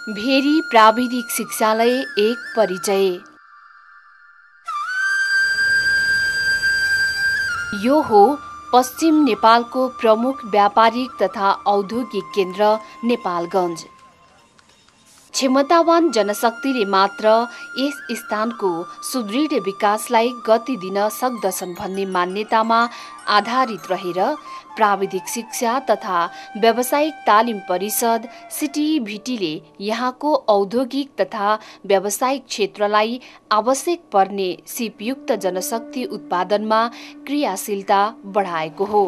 Very प्राविधिक शिक्षालय एक परिचय। यो हो पश्चिम नेपालको प्रमुख व्यापारिक तथा औद्योगिक केन्द्र नेपालगञ्ज। क्षमतावान जनशक्तिले मात्र यस स्थानको सुदृढ विकासलाई गति दिन सक्दछन् भन्ने मान्यतामा आधारित रहेर प्राविधिक शिक्षा तथा व्यावसायिक तालिम परिषद सिटिभिटीले यहाँको औद्योगिक तथा व्यावसायिक क्षेत्रलाई आवश्यक पर्ने सिपयुक्त जनशक्ति उत्पादनमा क्रियाशीलता बढाएको हो।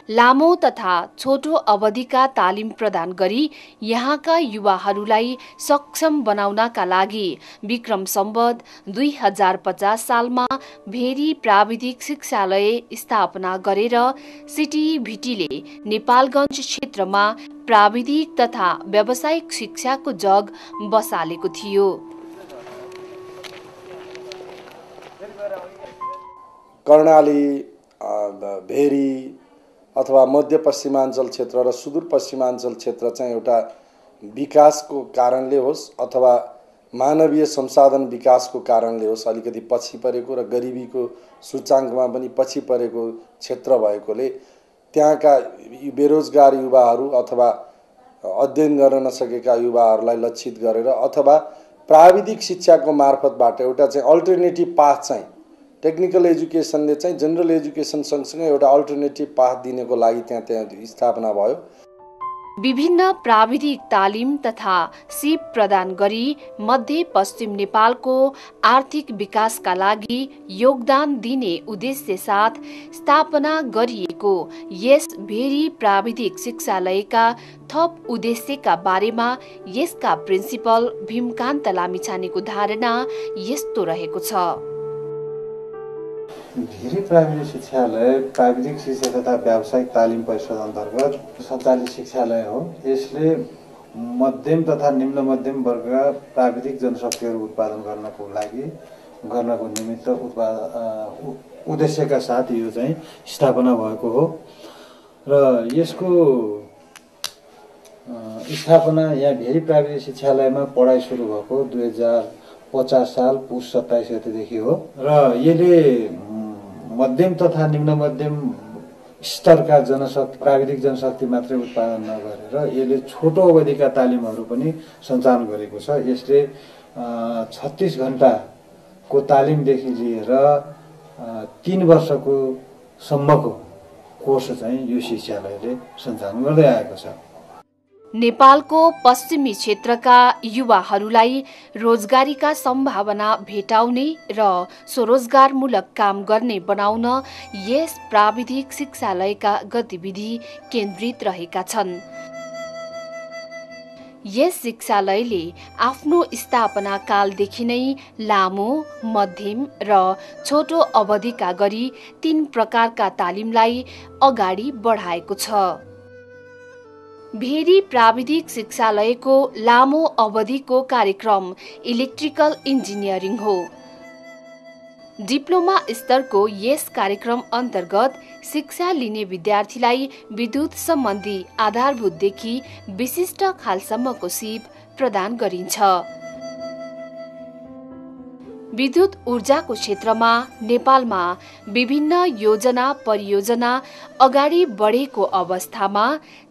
लामो तथा छोटो अवधिका तालिम प्रदान गरी यहाँका युवाहरूलाई सक्षम बनाउनका लागि विक्रम सम्वत 2050 सालमा भेरी प्राविधिक शिक्षालय स्थापना गरेर सिटिभिटीले नेपालगञ्ज क्षेत्रमा प्राविधिक तथा व्यावसायिक शिक्षाको जग बसालेको थियो। कर्णाली, भेरी अथवा मध्यपश्चिमाञ्चल क्षेत्र र सुदूरपश्चिमाञ्चल क्षेत्र चाहिँ एउटा विकासको कारणले होस् अथवा मानवीय संसाधन विकासको कारणले होस् अलिकति पछि परेको र गरिबीको सूचाङ्कमा पनि पछि परेको क्षेत्र भएकोले त्यहाँका बेरोजगार युवाहरू अथवा अध्ययन गर्न नसकेका युवाहरूलाई लक्षित गरेर अथवा प्राविधिक शिक्षाको मार्फतबाट एउटा चाहिँ अल्टरनेटिभ पाथ चाहिँ टेक्निकल एजुकेसनले चाहिँ जनरल एजुकेसन सँगसँगै एउटा अल्टरनेटिभ पाथ दिनको लागि त्यहाँ स्थापना भयो। विभिन्न प्राविधिक तालिम तथा सिप प्रदान गरी मध्य पश्चिम नेपालको आर्थिक विकासका लागि योगदान दिने उद्देश्य साथ स्थापना गरिएको यस भेरी प्राविधिक शिक्षालयका थप उद्देश्यका बारेमा यसका प्रिन्सिपल भीमकान्त लामिछानेको धारणा यस्तो रहेको छ। भेरी प्राविधिक शिक्षालय प्राविधिक शिक्षा तथा व्यावसायिक तालिम परिषद अन्तर्गत सञ्चालित शिक्षालय हो। यसले मध्यम तथा निम्न मध्यम वर्गका प्राविधिक जनशक्तिहरू उत्पादन गर्नको निमित्त उद्देश्यका साथ यो चाहिँ स्थापना भएको हो र यसको स्थापना यहाँ भेरी प्राविधिक शिक्षालयमा पढाइ सुरु भएको 2050 साल पुस 27 गतेदेखि हो र यसले मध्यम तथा निम्न मध्यम स्तरका जनशक्ति प्राविधिक जनशक्ति मात्रै उत्पादन नगरेर यसले छोटो अवधिका तालिमहरू पनि सञ्चालन गरेको छ। यसले 36 घण्टाको तालिमदेखि लिएर 3 वर्षको सम्मको कोर्स चाहिँ यो शिक्षालयले सञ्चालन गर्दै आएको छ। नेपालको पश्चिमी क्षेत्रका युवाहरूलाई रोजगारीका सम्भावना भेटाउने र स्वरोजगारमूलक काम गर्ने बनाउन यस प्राविधिक शिक्षालयका गतिविधि केन्द्रित रहेका छन्। यस शिक्षालयले आफ्नो स्थापना कालदेखि नै लामो, मध्यम र छोटो अवधिका गरी 3 प्रकारका तालिमलाई अगाडि बढाएको छ। भेरी प्राविधिक शिक्षालयको लामो अवधिको कार्यक्रम इलेक्ट्रिकल इन्जिनियरिङ हो। डिप्लोमा स्तरको यस कार्यक्रम अन्तर्गत शिक्षा लिने विद्यार्थीलाई विद्युत सम्बन्धी आधारभूतदेखि विशिष्ट खालसम्मको सिप प्रदान गरिन्छ। विद्युत ऊर्जाको क्षेत्रमा नेपालमा विभिन्न योजना परियोजना अगाडि बढेको अवस्थामा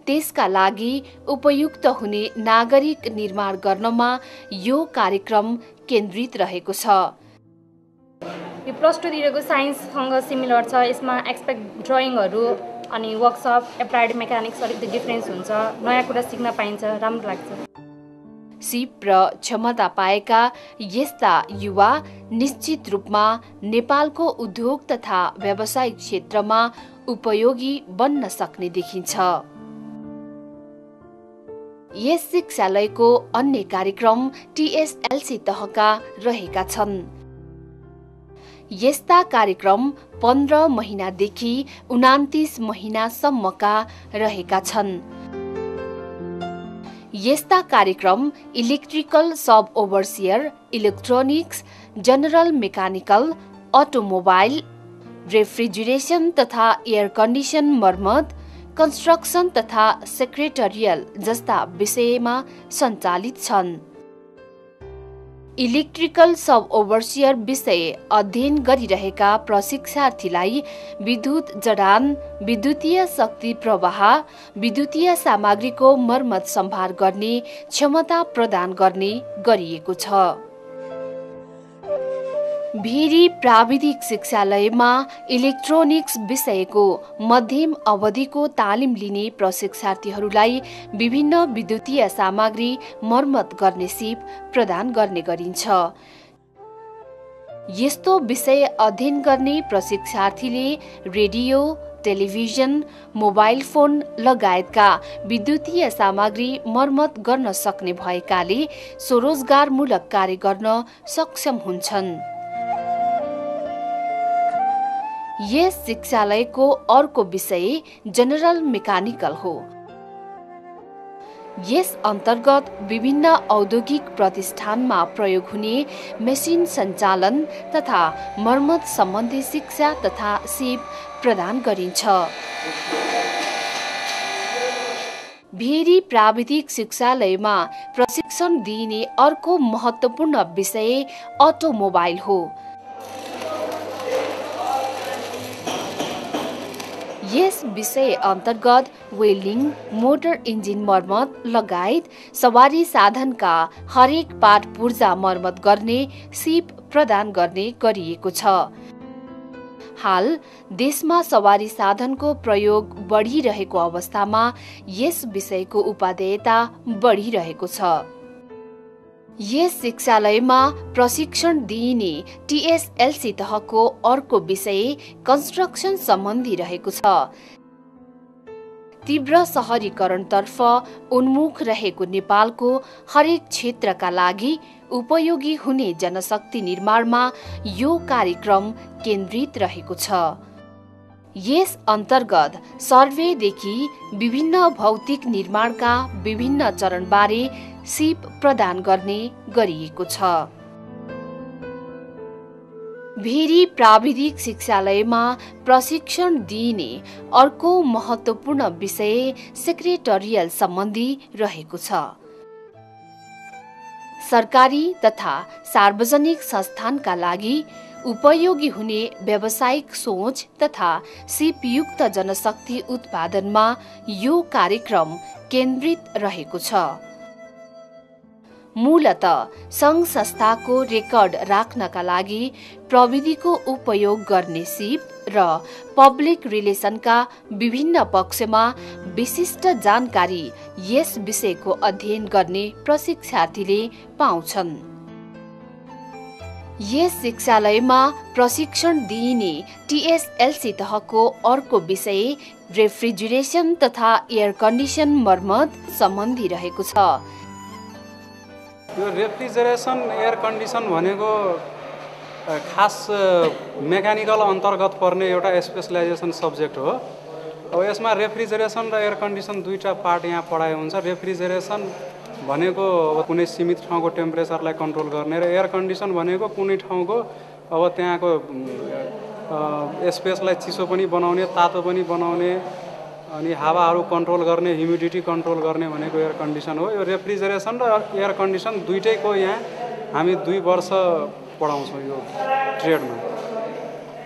त्यसका लागि उपयुक्त हुने नागरिक निर्माण गर्नमा यो कार्यक्रम केन्द्रित रहेको छ। यो प्लस 2 दिएको साइन्ससँग सिमिलर छ। यसमा एक्सपेक्ट ड्रइङहरू अनि वर्कसप एप्लाइड मेकानिक्स अलिकति डिफ्रेन्स हुन्छ। नयाँ कुरा सिक्न पाइन्छ, राम्रो लाग्छ। सिप र क्षमता पाएका यस्ता युवा निश्चित रूपमा नेपालको उद्योग तथा व्यावसायिक क्षेत्रमा उपयोगी बन्न सक्ने देखिन्छ। यस शिक्षालयको अन्य कार्यक्रम TSLC तहका रहेका छन्। यस्ता कार्यक्रम 15 महिनादेखि 29 महिनासम्मका रहेका छन्। यस्ता कार्यक्रम electrical sub overseer, electronics, general mechanical, automobile, refrigeration तथा एयर कन्डिसन मर्मत, कन्स्ट्रक्सन तथा सेक्रेटरियल जस्ता विषयमा सञ्चालित छन्। इलेक्ट्रिकल सब ओभरसियर विषय अध्ययन गरिरहेका प्रशिक्षार्थीलाई विद्युत जडान, विद्युतीय शक्ति प्रवाह, विद्युतीय सामग्रीको मर्मत सम्भार गर्ने क्षमता प्रदान गर्ने गरिएको छ। भेरी प्राविधिक शिक्षालयमा इलेक्ट्रोनिक्स विषयको मध्यम अवधिको तालिम लिने प्रशिक्षार्थीहरूलाई विभिन्न विद्युतीय सामग्री मर्मत गर्ने सिप प्रदान गर्ने गरिन्छ। यस्तो विषय अध्ययन गर्ने प्रशिक्षार्थीले रेडियो, टेलिभिजन, मोबाइल फोन लगायतका विद्युतीय सामग्री मर्मत गर्न सक्ने भएकाले स्वरोजगारमूलक कार्य गर्न सक्षम हुन्छन्। यस शिक्षालयको अर्को विषय जनरल मेकानिकल हो। यस अन्तर्गत विभिन्न औद्योगिक प्रतिष्ठानमा प्रयोग हुने मेसिन सञ्चालन तथा मर्मत सम्बन्धी शिक्षा तथा सिप प्रदान गरिन्छ। भेरी प्राविधिक शिक्षालयमा प्रशिक्षण दिइने अर्को महत्त्वपूर्ण विषय अटोमोबाइल हो। यस विषय अन्तर्गत वेल्डिङ, मोटर इन्जिन मर्मत लगायत सवारी साधनका हरेक पार्ट पूर्जा मर्मत गर्ने सिप प्रदान गर्ने गरिएको छ। हाल देशमा सवारी साधनको प्रयोग बढिरहेको अवस्थामा यस विषयको उपादेयता बढिरहेको छ। यस शिक्षालयमा प्रशिक्षण दिइने टीएसएलसी तहको अर्को विषय कन्स्ट्रक्सन सम्बन्धी रहेको छ। तीव्र शहरीकरणतर्फ उन्मुख रहेको नेपालको हरेक क्षेत्रका लागि उपयोगी हुने जनशक्ति निर्माणमा यो कार्यक्रम केन्द्रित रहेको छ। यस अन्तर्गत सर्वेदेखि विभिन्न भौतिक निर्माणका विभिन्न चरणबारे सिप प्रदान गर्ने गरिएको छ। भेरी प्राविधिक शिक्षालयमा प्रशिक्षण दिइने अर्को महत्त्वपूर्ण विषय सेक्रेटरियल सम्बन्धी रहेको छ। सरकारी तथा सार्वजनिक संस्थानका लागि उपयोगी हुने व्यावसायिक सोच तथा सिपयुक्त जनशक्ति उत्पादनमा यो कार्यक्रम केन्द्रित रहेको छ। मूलतः सङ्घ संस्थाको रेकर्ड राख्नका लागि प्रविधिको उपयोग गर्ने सिप र पब्लिक रिलेसनका विभिन्न पक्षमा विशिष्ट जानकारी यस विषयको अध्ययन गर्ने प्रशिक्षार्थीले पाउँछन्। यस शिक्षालयमा प्रशिक्षण दिइने टीएसएलसी तहको अर्को विषय रेफ्रिजरेसन तथा एयर कन्डिसन मर्मत सम्बन्धी रहेको छ। यो रेफ्रिजरेसन एयर कन्डिसन भनेको खास मेकानिकल अन्तर्गत पर्ने एउटा स्पेसलाइजेसन सब्जेक्ट हो। अब यसमा रेफ्रिजरेसन र एयर कन्डिसन दुईटा पार्ट यहाँ पढाइ हुन्छ। रेफ्रिजरेसन भनेको अब कुनै सीमित ठाउँको टेम्परेचरलाई कन्ट्रोल गर्ने र एयर कन्डिसन भनेको कुनै ठाउँको अब त्यहाँको स्पेसलाई चिसो पनि बनाउने, तातो पनि बनाउने अनि हावाहरू कन्ट्रोल गर्ने, ह्युमिडिटी कन्ट्रोल गर्ने भनेको एयर कन्डिसन हो। यो रेफ्रिजरेसन र एयर कन्डिसन दुईटैको यहाँ हामी 2 वर्ष पढाउँछौँ यो ट्रेडमा,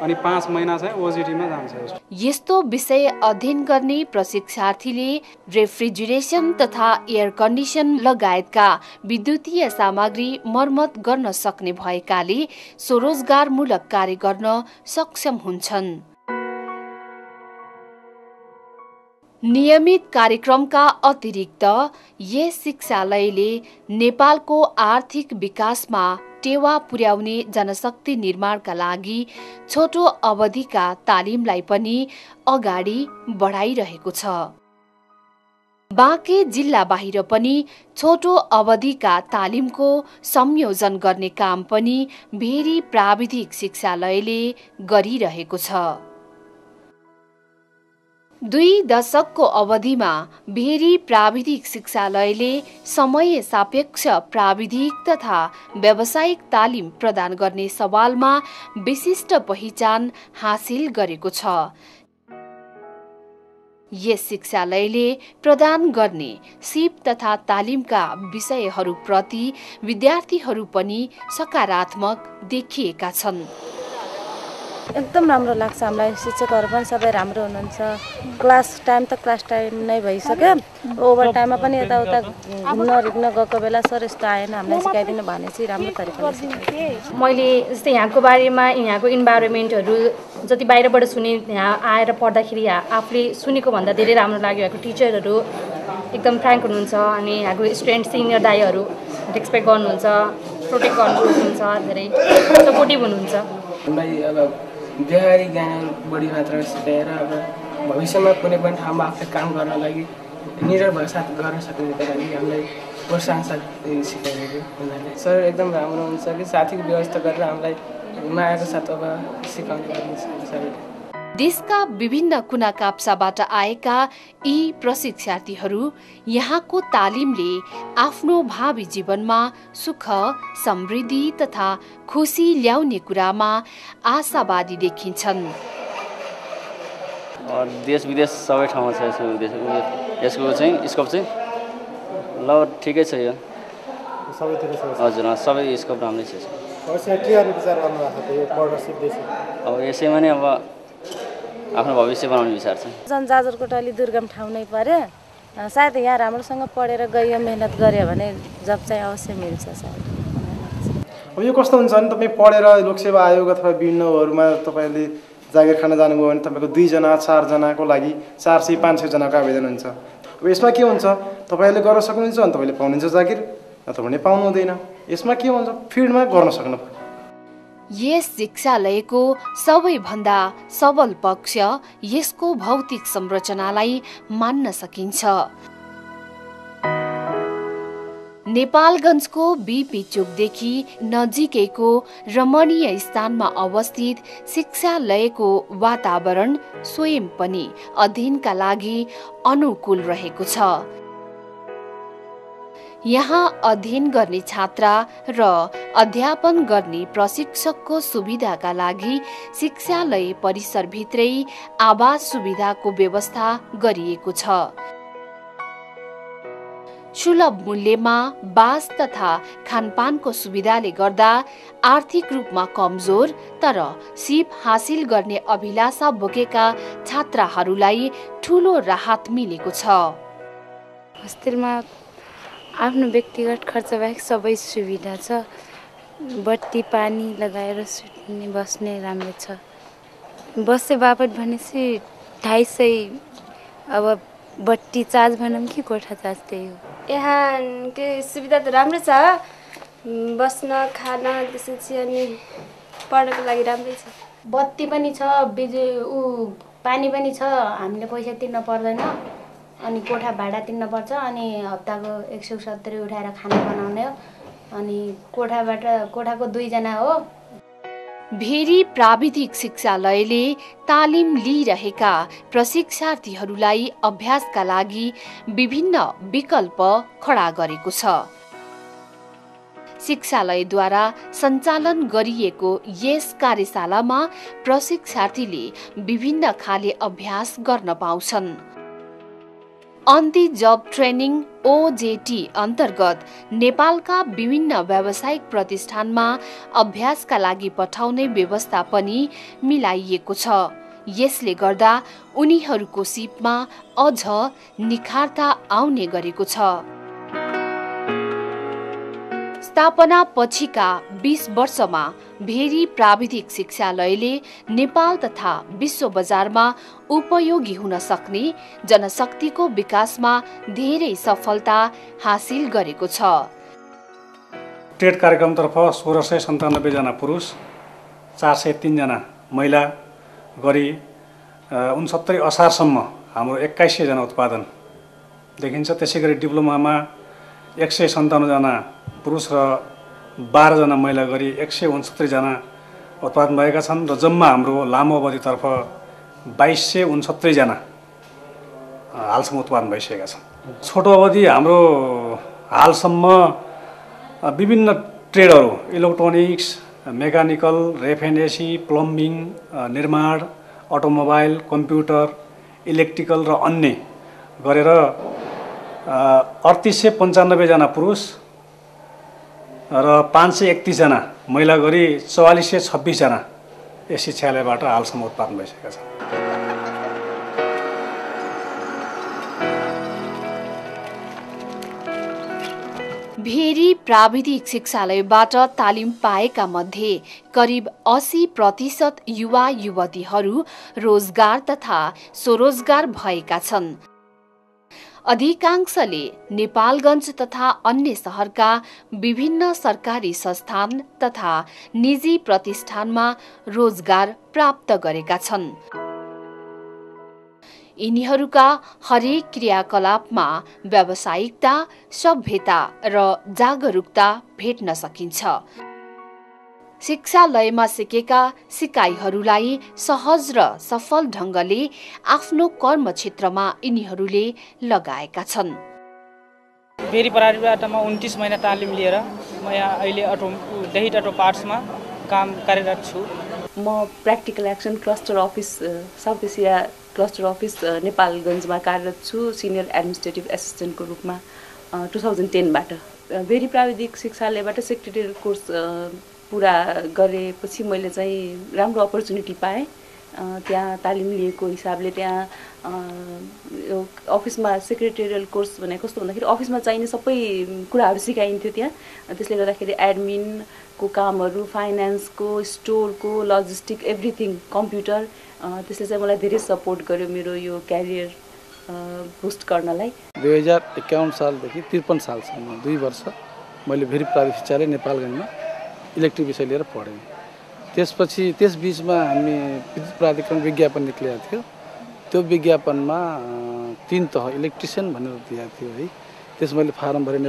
अनि 5 महिना चाहिँ ओजिटीमा जान्छ। यस्तो विषय अध्ययन गर्ने प्रशिक्षार्थीले रेफ्रिजरेसन तथा एयर कन्डिसन लगायतका विद्युतीय सामग्री मर्मत गर्न सक्ने भएकाले स्वरोजगारमूलक कार्य गर्न सक्षम हुन्छन्। नियमित कार्यक्रमका अतिरिक्त यस शिक्षालयले नेपालको आर्थिक विकासमा टेवा पुर्याउने जनशक्ति निर्माणका लागि छोटो अवधिका तालिमलाई पनि अगाडि बढाइरहेको छ। बाँके जिल्ला बाहिर पनि छोटो अवधिका तालिमको संयोजन गर्ने काम पनि भेरी प्राविधिक शिक्षालयले गरिरहेको छ। 2 दशकको अवधिमा भेरी प्राविधिक शिक्षालयले समय सापेक्ष प्राविधिक तथा व्यावसायिक तालिम प्रदान गर्ने सवालमा विशिष्ट पहिचान हासिल गरेको छ। यस शिक्षालयले प्रदान गर्ने सिप तथा तालिमका विषयहरूप्रति विद्यार्थीहरू पनि सकारात्मक देखिएका छन्। एकदम राम्रो लाग्छ हामीलाई, शिक्षकहरू पनि सबै राम्रो हुनुहुन्छ। क्लास टाइम त क्लास टाइम नै भइसक्यो, ओभर टाइममा पनि यताउता घुम्न रिग्न गएको बेला सर यस्तो आएन हामीलाई सिकाइदिनु भने चाहिँ राम्रो तरिकाले मैले जस्तै यहाँको बारेमा यहाँको इन्भाइरोमेन्टहरू जति बाहिरबाट सुने यहाँ आएर पढ्दाखेरि आफूले सुनेको भन्दा धेरै राम्रो लाग्यो। यहाँको टिचरहरू एकदम फ्र्याङ्क हुनुहुन्छ अनि यहाँको स्टुडेन्ट सिनियर दाइहरू रेस्पेक्ट गर्नुहुन्छ, प्रोटेक्ट गर्नुहुन्छ, धेरै सपोर्टिभ हुनुहुन्छ। हामीलाई अब व्यवहारिक ज्ञानहरू बढी मात्रामा सिकाएर अब भविष्यमा कुनै पनि ठाउँमा आफूले काम गर्न लागि निडर भएर साथ गर्न सक्नुको लागि हामीलाई प्रोत्साहन सिकाइदिएको उनीहरूले। सर एकदम राम्रो हुन्छ कि साथीको व्यवस्था गरेर हामीलाई मायाको साथ अब सिकाउने गर्नुहुन्छ सरले। देशका विभिन्न कुना काप्चाबाट आएका यी प्रशिक्षार्थीहरू यहाँको तालिमले आफ्नो भावी जीवनमा सुख, समृद्धि तथा खुसी ल्याउने कुरामा आशावादी देखिन्छन्। देश विदेश सबै ठाउँमा छ यसको चाहिँ स्कोप चाहिँ ल ठिकै छ यो हजुर सबै स्कोप राम्रै छ। अब यसैमा नै अब आफ्नो भविष्य बनाउने विचार छ। जाजरकोट अलि दुर्गम ठाउँ नै पर्यो, सायद यहाँ राम्रोसँग पढेर गयो मेहनत गऱ्यो भने जब चाहिँ अवश्य मिल्छ सायद। अब यो कस्तो हुन्छ भने तपाईँ पढेर लोकसेवा आयोग अथवा विभिन्नहरूमा तपाईँले जागिर खान जानुभयो भने तपाईँको 2 जना 4 जनाको लागि 400-500 जनाको आवेदन हुन्छ। अब यसमा के हुन्छ, तपाईँले गर्न सक्नुहुन्छ भने तपाईँले पाउनुहुन्छ जागिर, नत्र भने पाउनु हुँदैन। यसमा के हुन्छ, फिल्डमा गर्न सक्नु। यस शिक्षालयको सबैभन्दा सबल पक्ष यसको भौतिक संरचनालाई मान्न सकिन्छ। नेपालगञ्जको बीपी चोकदेखि नजिकैको रमणीय स्थानमा अवस्थित शिक्षालयको वातावरण स्वयं पनि अध्ययनका लागि अनुकूल रहेको छ। यहाँ अध्ययन गर्ने छात्रा र अध्यापन गर्ने प्रशिक्षकको सुविधाका लागि शिक्षालय परिसरभित्रै आवास सुविधाको व्यवस्था गरिएको छ। सुलभ मूल्यमा बास तथा खानपानको सुविधाले गर्दा आर्थिक रूपमा कमजोर तर सिप हासिल गर्ने अभिलाषा बोकेका छात्राहरूलाई ठूलो राहत मिलेको छ। होस्टेलमा आफ्नो व्यक्तिगत खर्च बाहेक सबै सुविधा छ। बत्ती पानी लगाएर सुत्ने बस्ने राम्रो छ। बस्ने बापत भनेपछि 250। अब बत्ती चार्ज भनौँ कि कोठा चार्ज त्यही हो। यहाँ के सुविधा त राम्रो छ, बस्न खाना त्यसपछि अनि पढ्नको लागि राम्रै छ। बत्ती पनि छ, पानी पनि छ, हामीले पैसा तिर्न पर्दैन अनि कोठा भाडा तिर्न पर्छ अनि हप्ताको 170 उठाएर खाना बनाउने हो अनि कोठाको 2 जना हो। भेरी प्राविधिक शिक्षालयले तालिम लिइरहेका प्रशिक्षार्थीहरूलाई अभ्यासका लागि विभिन्न विकल्प खडा गरेको छ। शिक्षालयद्वारा सञ्चालन गरिएको यस कार्यशालामा प्रशिक्षार्थीले विभिन्न खाले अभ्यास गर्न पाउँछन्। अन्ति जब ट्रेनिङ OJT अन्तर्गत नेपालका विभिन्न व्यावसायिक प्रतिष्ठानमा अभ्यासका लागि पठाउने व्यवस्था पनि मिलाइएको छ। यसले गर्दा उनीहरूको सिपमा अझ निखारता आउने गरेको छ। स्थापना पछिका 20 वर्षमा भेरी प्राविधिक शिक्षालयले नेपाल तथा विश्व बजारमा उपयोगी हुन सक्ने जनशक्तिको विकासमा धेरै सफलता हासिल गरेको छ। टेट कार्यक्रमतर्फ 1697 जना पुरुष, 403 जना महिला गरी 69 असारसम्म हाम्रो 2100 जना उत्पादन देखिन्छ। त्यसै गरी डिप्लोमामा 157 जना पुरुष र 12 जना महिला गरी 169 जना उत्पादन भएका छन् र जम्मा हाम्रो लामो अवधितर्फ 2269 जना हालसम्म उत्पादन भइसकेका छन्। छोटो अवधि हाम्रो हालसम्म विभिन्न ट्रेडहरू electronics, mechanical, ref and AC, plumbing, निर्माण, अटोमोबाइल, कम्प्युटर, इलेक्ट्रिकल र अन्य गरेर 3895 जना पुरुष र 531 जना महिला गरी 4426 जना यस शिक्षालयबाट हालसम्म उत्पादन भइसकेका छन्। भेरी प्राविधिक शिक्षालयबाट तालिम पाएका मध्ये करिब 80% युवा युवतीहरू रोजगार तथा स्वरोजगार भएका छन्। अधिकांशले नेपालगञ्ज तथा अन्य शहरका विभिन्न सरकारी संस्थान तथा निजी प्रतिष्ठानमा रोजगार प्राप्त गरेका छन्। यिनीहरूका हरेक क्रियाकलापमा व्यावसायिकता, सभ्यता र जागरुकता भेट्न सकिन्छ। शिक्षालयमा सिकेका सिकाइहरूलाई सहज र सफल ढङ्गले आफ्नो कर्मक्षेत्रमा यिनीहरूले लगाएका छन्। भेरी प्राविधिकबाट म 29 महिना तालिम लिएर म यहाँ अहिले डेहिट अटो पार्ट्समा कार्यरत छु। म practical action cluster office south Asia cluster office नेपालगञ्जमा कार्यरत छु सिनियर एडमिनिस्ट्रेटिभ एसिस्टेन्टको रूपमा 2010बाट। भेरी प्राविधिक शिक्षालयबाट सेक्रेटरियल कोर्स पुरा गरेपछि मैले चाहिँ राम्रो अपर्च्युनिटी पाएँ। त्यहाँ तालिम लिएको हिसाबले त्यहाँ अफिसमा सेक्रेटरियल कोर्स भने कस्तो भन्दाखेरि अफिसमा चाहिने सबै कुराहरू सिकाइन्थ्यो त्यहाँ। त्यसले गर्दाखेरि एडमिनको कामहरू, फाइनेन्सको, स्टोरको, लजिस्टिक, एभ्रिथिङ, कम्प्युटर, त्यसले चाहिँ मलाई धेरै सपोर्ट गर्यो मेरो यो क्यारियर बुस्ट गर्नलाई। 2051 सालदेखि 53 सालसम्म 2 वर्ष मैले भेरी प्राविधिक शिक्षालय नेपालगञ्जमा इलेक्ट्रिक विषय लिएर पढेँ। त्यसपछि त्यस बिचमा हामी विद्युत प्राधिकरण विज्ञापन निक्लेको थियो। त्यो विज्ञापनमा 3 तह इलेक्ट्रिसियन भनेर दिएको थियो है। त्यस मैले फारम भरेँ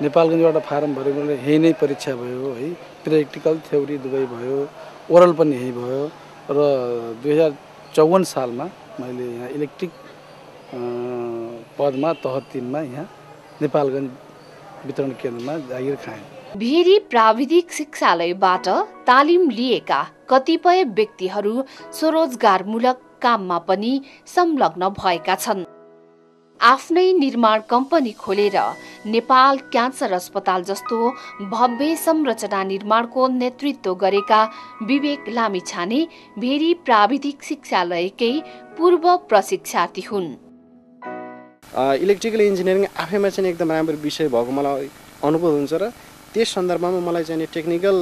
नेपालगञ्जबाट फारम भरेँ। मैले यही नै परीक्षा भयो है। प्र्याक्टिकल थ्योरी दुवै भयो, ओरल पनि यही भयो र 2054 सालमा मैले यहाँ इलेक्ट्रिक पदमा तह 3मा यहाँ नेपालगञ्ज वितरण केन्द्रमा जागिर खाएँ। भेरी प्राविधिक शिक्षालयबाट तालिम लिएका कतिपय व्यक्तिहरू स्वरोजगारमूलक काममा पनि संलग्न भएका छन्। आफ्नै निर्माण कम्पनी खोलेर नेपाल क्यान्सर अस्पताल जस्तो भव्य संरचना निर्माणको नेतृत्व गरेका विवेक लामिछाने भेरी प्राविधिक शिक्षालयकै पूर्व प्रशिक्षार्थी हुन्। इलेक्ट्रिकल इन्जिनियरिङ आफैमा चाहिँ एकदम राम्रो विषय भएको मलाई अनुभव हुन्छ र त्यस सन्दर्भमा मलाई चाहिँ टेक्निकल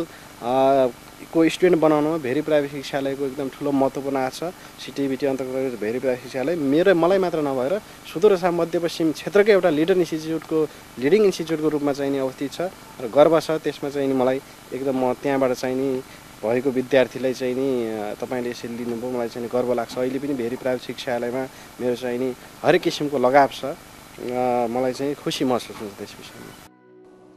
को स्टुडेन्ट बनाउनमा भेरी प्राविधिक शिक्षालयको एकदम ठुलो महत्त्वपूर्ण आछ। सिटिभिटी अन्तर्गत भेरी प्राविधिक शिक्षालय मलाई मात्र नभएर सुदूर तथा मध्यपश्चिम क्षेत्रकै एउटा लिडिङ इन्स्टिच्युटको रूपमा चाहिँ अवस्थित छ र गर्व छ त्यसमा चाहिँ मलाई एकदम म त्यहाँबाट चाहिँ नि भएको विद्यार्थीलाई चाहिँ नि तपाईँले यसरी लिनुभयो मलाई चाहिँ गर्व लाग्छ। अहिले पनि भेरी प्राविधिक शिक्षालयमा मेरो चाहिँ नि हरेक किसिमको लगाव छ। मलाई चाहिँ खुसी महसुस हुन्छ त्यस विषयमा।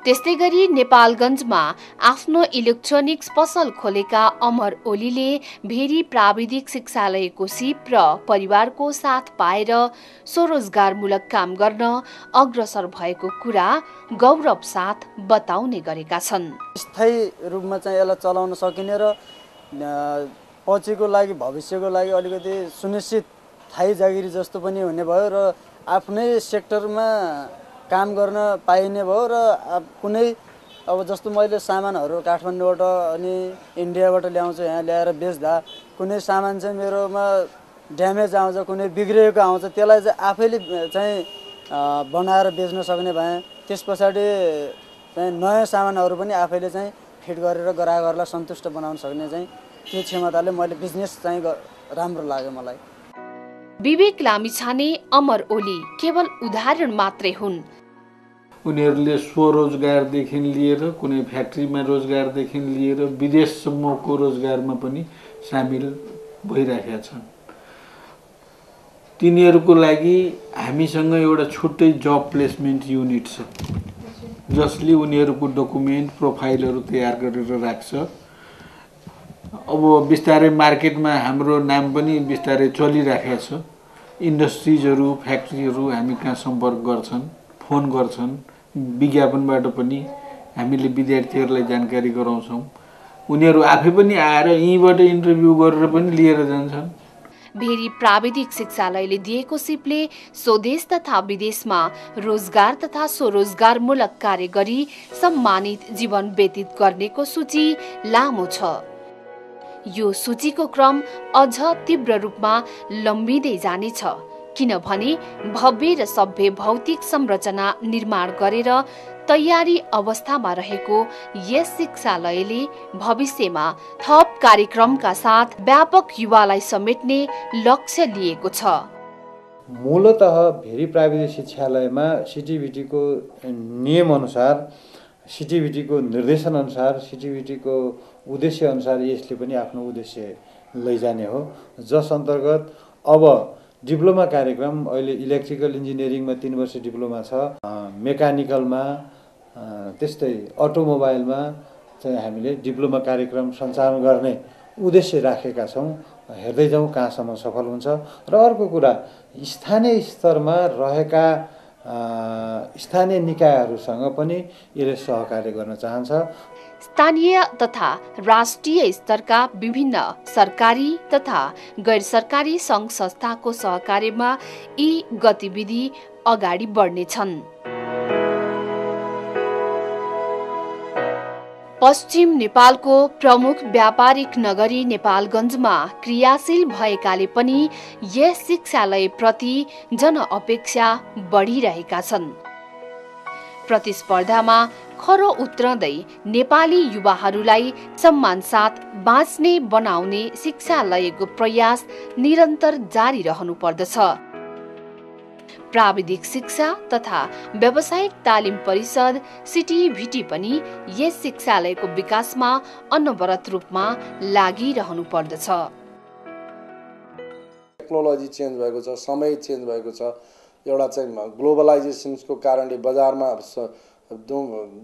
त्यस्तै गरी नेपालगञ्जमा आफ्नो इलेक्ट्रोनिक्स पसल खोलेका अमर ओलीले भेरी प्राविधिक शिक्षालयको सिप र परिवारको साथ पाएर स्वरोजगारमूलक काम गर्न अग्रसर भएको कुरा गौरव साथ बताउने गरेका छन्। स्थायी रूपमा चाहिँ यसलाई चलाउन सकिने र पछिको लागि भविष्यको लागि अलिकति सुनिश्चित थाई जागिरी जस्तो पनि हुने भयो र आफ्नै सेक्टरमा काम गर्न पाइने भयो र कुनै अब जस्तो मैले सामानहरू काठमाडौँबाट अनि इन्डियाबाट ल्याउँछु, यहाँ ल्याएर बेच्दा कुनै सामान चाहिँ मेरोमा ड्यामेज आउँछ, कुनै बिग्रिएको आउँछ, त्यसलाई चाहिँ आफैले चाहिँ बनाएर बेच्न सक्ने भएँ। त्यस पछाडि चाहिँ नयाँ सामानहरू पनि आफैले चाहिँ फिट गरेर ग्राहकहरूलाई सन्तुष्ट बनाउन सक्ने चाहिँ त्यो क्षमताले मैले बिजनेस चाहिँ राम्रो लाग्यो मलाई। विवेक लामिछाने अमर ओली केवल उदाहरण मात्रै हुन्। उनीहरूले स्वरोजगारदेखि लिएर कुनै फ्याक्ट्रीमा रोजगारदेखि लिएर विदेशसम्मको रोजगारमा पनि सामेल भइरहेका छन्। तिनीहरूको लागि हामीसँग एउटा छुट्टै जब प्लेसमेन्ट युनिट छ जसले उनीहरूको डकुमेन्ट प्रोफाइलहरू तयार गरेर राख्छ। अब बिस्तारै मार्केटमा हाम्रो नाम पनि बिस्तारै चलिरहेको छ। इन्डस्ट्रिजहरू, फ्याक्ट्रीहरू हामी कहाँ सम्पर्क गर्छन्, फोन गर्छन्। विज्ञापनबाट पनि हामीले विद्यार्थीहरूलाई जानकारी गराउँछौँ। उनीहरू आफै पनि आएर यहीँबाट इन्टरभ्यू गरेर पनि लिएर जान्छन्। भेरी प्राविधिक शिक्षालयले दिएको सिपले स्वदेश तथा विदेशमा रोजगार तथा स्वरोजगारमूलक कार्य गरी सम्मानित जीवन व्यतीत गर्नेको सूची लामो छ। यो सूचीको क्रम अझ तीव्र रूपमा लम्बिँदै जानेछ, किनभने भव्य र सभ्य भौतिक संरचना निर्माण गरेर तयारी अवस्थामा रहेको यस शिक्षालयले भविष्यमा थप कार्यक्रमका साथ व्यापक युवालाई समेट्ने लक्ष्य लिएको छ। मूलतः भेरी प्राविधिक शिक्षालयमा सिटिभिटीको नियमअनुसार, सिटिभिटीको निर्देशनअनुसार, सिटिभिटीको उद्देश्य अनुसार यसले पनि आफ्नो उद्देश्य लैजाने हो, जस अन्तर्गत अब डिप्लोमा कार्यक्रम अहिले इलेक्ट्रिकल इन्जिनियरिङमा 3 वर्ष डिप्लोमा छ, मेकानिकलमा त्यस्तै अटोमोबाइलमा चाहिँ हामीले डिप्लोमा कार्यक्रम सञ्चालन गर्ने उद्देश्य राखेका छौँ। हेर्दै जाउँ कहाँसम्म सफल हुन्छ। र अर्को कुरा, स्थानीय स्तरमा रहेका स्थानीय निकायहरूसँग पनि यसले सहकार्य गर्न चाहन्छ। स्थानीय तथा राष्ट्रिय स्तरका विभिन्न सरकारी तथा गैर सरकारी सङ्घ संस्थाको सहकार्यमा यी गतिविधि अगाडि बढ्नेछन्। पश्चिम नेपालको प्रमुख व्यापारिक नगरी नेपालगञ्जमा क्रियाशील भएकाले पनि यस शिक्षालय प्रति जनअपेक्षा बढिरहेका छन्। प्रतिस्पर्धामा खरो उत्रँदै नेपाली युवाहरूलाई सम्मानसाथ बाँच्ने बनाउने शिक्षालयको प्रयास निरन्तर जारी रहनु पर्दछ। प्राविधिक शिक्षा तथा व्यावसायिक तालिम परिषद सिटिभिटी पनि यस शिक्षालयको विकासमा अनवरत रूपमा लागिरहनु पर्दछ। टेक्नोलोजी चेन्ज भएको छ, समय चेन्ज भएको छ। एउटा चाहिँ ग्लोबलाइजेसनको कारणले बजारमा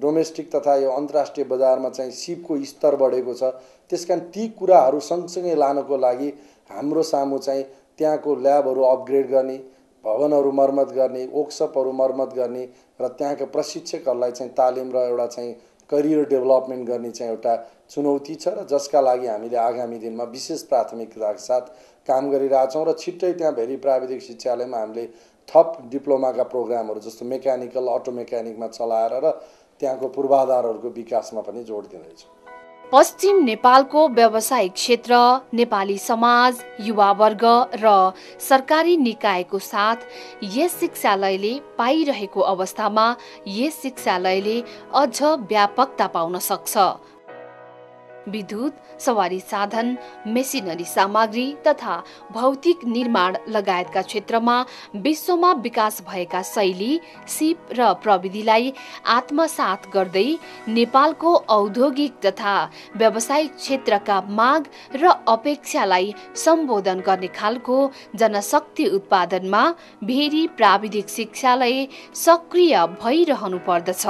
डोमेस्टिक तथा यो अन्तर्राष्ट्रिय बजारमा चाहिँ सिपको स्तर बढेको छ। त्यसकारण ती कुराहरू सँगसँगै लानको लागि हाम्रो सामु चाहिँ त्यहाँको ल्याबहरू अपग्रेड गर्ने, भवनहरू मर्मत गर्ने, वर्कसपहरू मर्मत गर्ने र त्यहाँका प्रशिक्षकहरूलाई चाहिँ तालिम र एउटा चाहिँ करियर डेभलपमेन्ट गर्ने चाहिँ एउटा चुनौती छ र जसका लागि हामीले आगामी दिनमा विशेष प्राथमिकताका साथ काम गरिरहेछौँ। र छिट्टै त्यहाँ भेरी प्राविधिक शिक्षालयमा हामीले थप डिप्लोमाका प्रोग्रामहरू जस्तो मेकानिकल, अटो मेकानिकमा चलाएर र त्यहाँको पूर्वाधारहरूको विकासमा पनि जोड दिँदैछौँ। पश्चिम नेपालको व्यावसायिक क्षेत्र, नेपाली समाज, युवावर्ग र सरकारी निकायको साथ यस शिक्षालयले पाइरहेको अवस्थामा यस शिक्षालयले अझ व्यापकता पाउन सक्छ। विद्युत, सवारी साधन, मेसिनरी सामग्री तथा भौतिक निर्माण लगायतका क्षेत्रमा विश्वमा विकास भएका शैली, सिप र प्रविधिलाई आत्मसात गर्दै नेपालको औद्योगिक तथा व्यावसायिक क्षेत्रका माग र अपेक्षालाई सम्बोधन गर्ने खालको जनशक्ति उत्पादनमा भेरी प्राविधिक शिक्षालय सक्रिय भइरहनु पर्दछ।